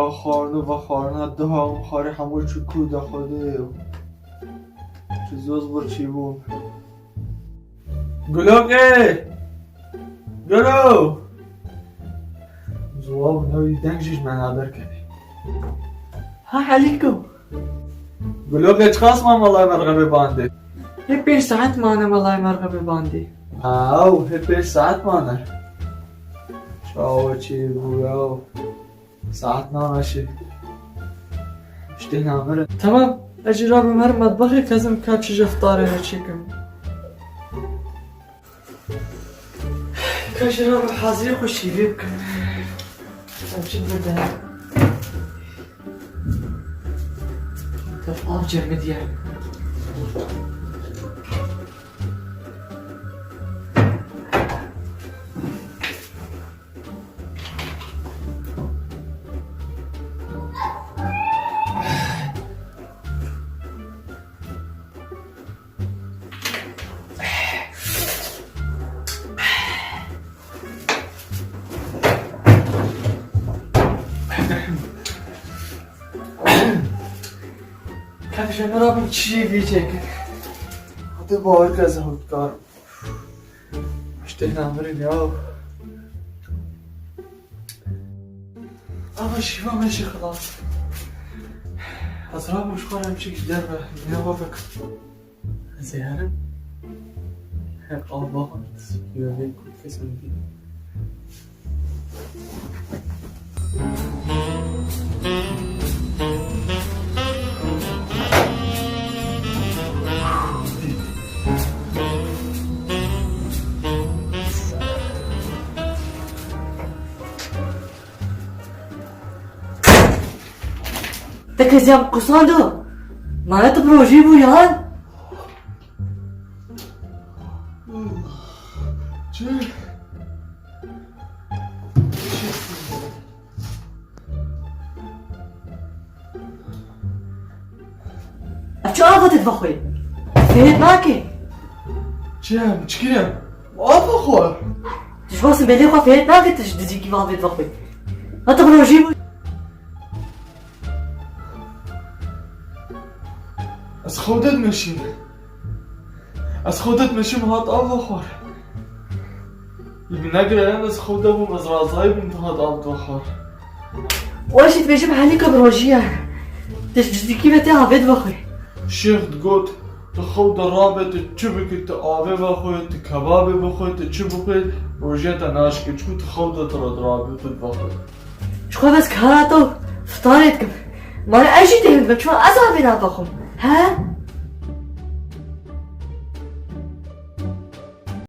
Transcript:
و خارنه ده هم خاری همون چو کوده خوده چو زوز بر چی بود گلوگه گلو زواب نوی دنگشش من عبر کنی ها عليكم. گلوگه چخواست من والله مرغبه بانده هي 5 ساعات معنا والله مرغبة باندي. او هی 5 ساعت مانه شاو چی بود ساعت نامشه اشته نامره تمام اجي رابع مر مطبخي كازم كاتش افطاري هاتشيكم. كاش رابع حاضري خشي بيبكم. امشي بدها. طب جمد يعني. كيفاش انا رابط تشي فيجيك خاطر باور كذا هوتكار اشته نامره ياو شيفا ماشي خلاص أضرب مش خارم شيء دربه يا وفك زهرم هيك الله يوريك كيف سندي تكزيام قصاده ما تبرو جيبو يان شو عرفت تطبخي؟ فهمت معك؟ جام تشكيلة أطبخ شو بس بليغة فهمت معك تجدي كيف عم تطبخي؟ ما تبرو جيبو از خودت میشیم هات آب بخور يبي نقرأ أنا از خودم از رازای بنت هات آب بخور واش تبيجي بحالك بروجيا تجدي كيف تعرف تطبخي شيخ تقول تخود رابط تشبك تآبه بخور تكباب بخور تشبك روجيا تناشك تشكو تخود رابط بخور شو بس كاراتو فطارتكم ما انا اجي تهمك شو اصعب نطبخهم ها